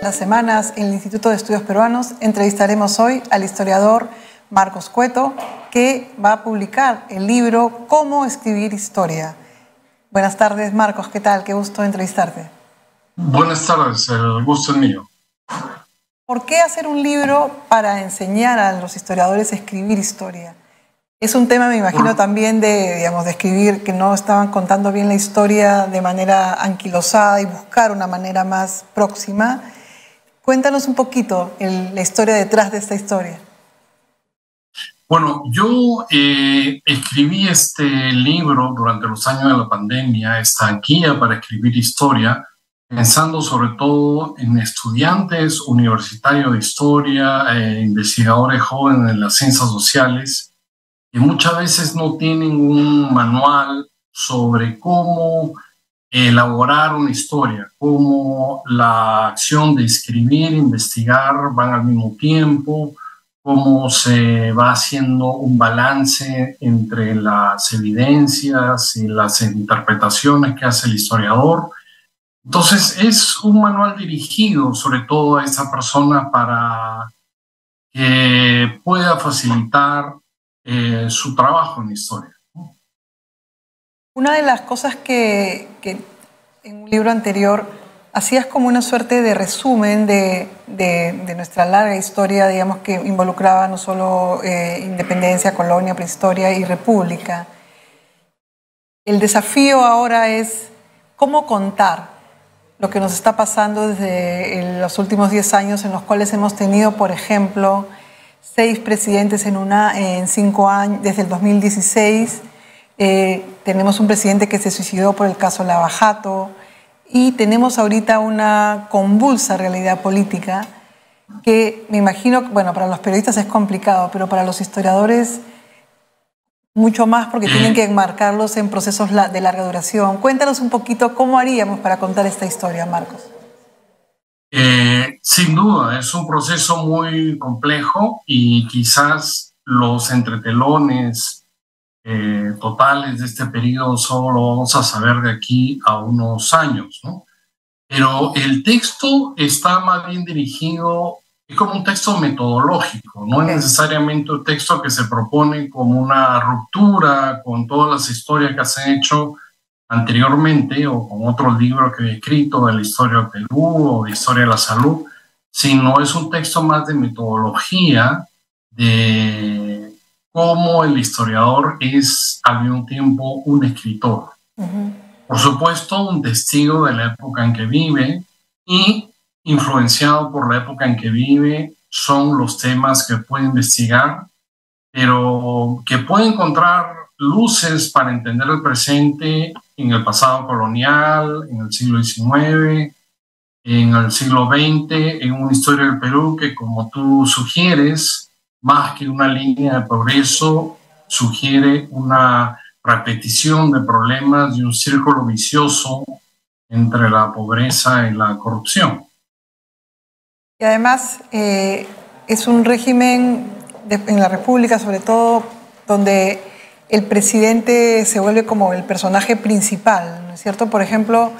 Las semanas en el Instituto de Estudios Peruanos entrevistaremos hoy al historiador Marcos Cueto, que va a publicar el libro Cómo escribir historia. Buenas tardes, Marcos, ¿qué tal? Qué gusto entrevistarte. Buenas tardes, el gusto es mío. ¿Por qué hacer un libro para enseñar a los historiadores a escribir historia? Es un tema, me imagino, también de escribir, que no estaban contando bien la historia de manera anquilosada y buscar una manera más próxima. Cuéntanos un poquito la historia detrás de esta historia. Bueno, yo escribí este libro durante los años de la pandemia, esta guía para escribir historia, pensando sobre todo en estudiantes universitarios de historia, investigadores jóvenes en las ciencias sociales, que muchas veces no tienen un manual sobre cómo elaborar una historia, cómo la acción de escribir e investigar van al mismo tiempo, cómo se va haciendo un balance entre las evidencias y las interpretaciones que hace el historiador. Entonces es un manual dirigido sobre todo a esa persona para que pueda facilitar su trabajo en historia. Una de las cosas que en un libro anterior hacías como una suerte de resumen de nuestra larga historia, digamos, que involucraba no solo independencia, colonia, prehistoria y república. El desafío ahora es cómo contar lo que nos está pasando desde los últimos 10 años, en los cuales hemos tenido, por ejemplo, 6 presidentes en 5 años, desde el 2016. Tenemos un presidente que se suicidó por el caso Lava Jato y tenemos ahorita una convulsa realidad política que me imagino, bueno, para los periodistas es complicado, pero para los historiadores mucho más, porque tienen que enmarcarlos en procesos de larga duración. Cuéntanos un poquito cómo haríamos para contar esta historia, Marcos. Sin duda, es un proceso muy complejo y quizás los entretelones totales de este periodo solo lo vamos a saber de aquí a unos años, ¿no? Pero el texto está más bien dirigido, es como un texto metodológico, no es necesariamente un texto que se propone como una ruptura con todas las historias que se han hecho anteriormente o con otros libros que he escrito de la historia del Perú o de historia de la salud, sino es un texto más de metodología, de cómo el historiador es al mismo tiempo un escritor. Por supuesto, un testigo de la época en que vive y influenciado por la época en que vive son los temas que puede investigar, pero que puede encontrar luces para entender el presente en el pasado colonial, en el siglo XIX, en el siglo XX, en una historia del Perú que, como tú sugieres, más que una línea de progreso, sugiere una repetición de problemas y un círculo vicioso entre la pobreza y la corrupción. Y además es un régimen en la República, sobre todo, donde el presidente se vuelve como el personaje principal, ¿no es cierto? Por ejemplo,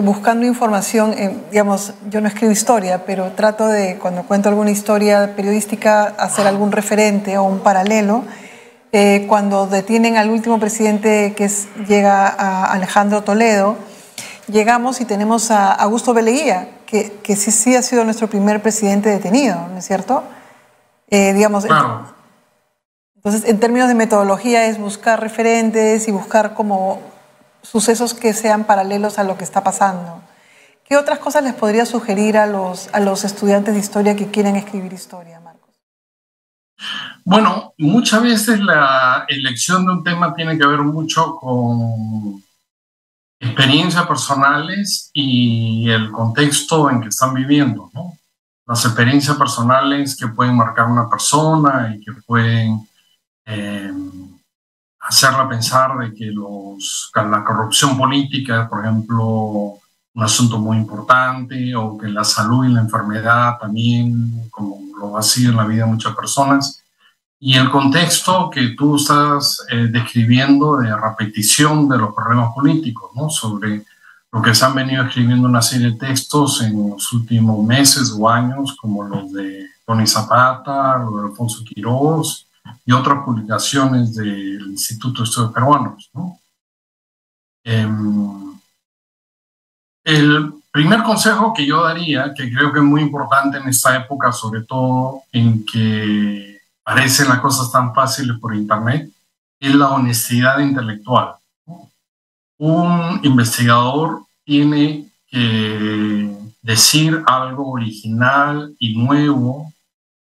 buscando información, digamos, yo no escribo historia, pero trato de, cuando cuento alguna historia periodística, hacer algún referente o un paralelo. Cuando detienen al último presidente, llega a Alejandro Toledo, llegamos y tenemos a Augusto B. Leguía, que sí ha sido nuestro primer presidente detenido, ¿no es cierto? Digamos, claro. Entonces, en términos de metodología, es buscar referentes y buscar como sucesos que sean paralelos a lo que está pasando. ¿Qué otras cosas les podría sugerir a los estudiantes de historia que quieren escribir historia, Marcos? Bueno, muchas veces la elección de un tema tiene que ver mucho con experiencias personales y el contexto en que están viviendo, ¿no? Las experiencias personales que pueden marcar una persona y que pueden hacerla pensar de que la corrupción política, por ejemplo, un asunto muy importante, o que la salud y la enfermedad también, como lo ha sido en la vida de muchas personas, y el contexto que tú estás describiendo de repetición de los problemas políticos, ¿no? Sobre lo que se han venido escribiendo una serie de textos en los últimos meses o años, como los de Tony Zapata, los de Alfonso Quirós y otras publicaciones del Instituto de Estudios Peruanos, ¿no? El primer consejo que yo daría, que creo que es muy importante en esta época, sobre todo en que parecen las cosas tan fáciles por Internet, es la honestidad intelectual. Un investigador tiene que decir algo original y nuevo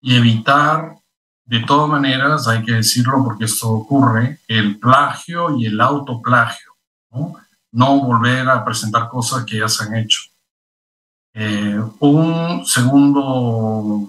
y evitar, de todas maneras, hay que decirlo porque esto ocurre, el plagio y el autoplagio, ¿no? No volver a presentar cosas que ya se han hecho. Un segundo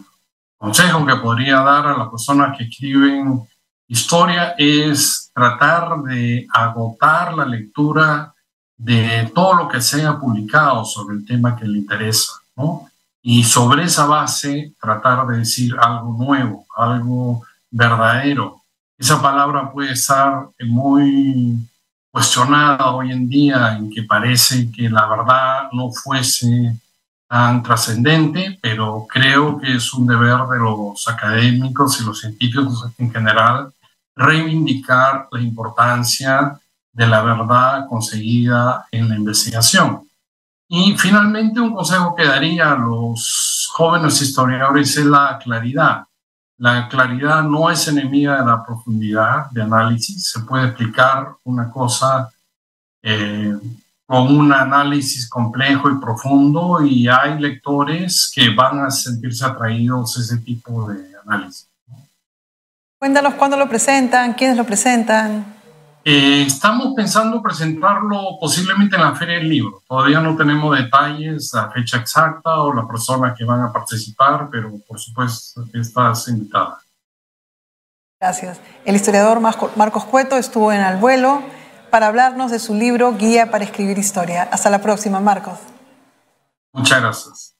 consejo que podría dar a las personas que escriben historia es tratar de agotar la lectura de todo lo que se haya publicado sobre el tema que le interesa, ¿no? Y sobre esa base tratar de decir algo nuevo, algo verdadero. Esa palabra puede estar muy cuestionada hoy en día, en que parece que la verdad no fuese tan trascendente, pero creo que es un deber de los académicos y los científicos en general reivindicar la importancia de la verdad conseguida en la investigación. Y finalmente un consejo que daría a los jóvenes historiadores es la claridad. La claridad no es enemiga de la profundidad de análisis. Se puede explicar una cosa con un análisis complejo y profundo, y hay lectores que van a sentirse atraídos a ese tipo de análisis. Cuéntanos cuándo lo presentan, quiénes lo presentan. Estamos pensando presentarlo posiblemente en la Feria del Libro. Todavía no tenemos detalles, la fecha exacta o las personas que van a participar, pero por supuesto estás invitada. Gracias. El historiador Marcos Cueto estuvo en Al Vuelo para hablarnos de su libro Guía para escribir historia. Hasta la próxima, Marcos. Muchas gracias.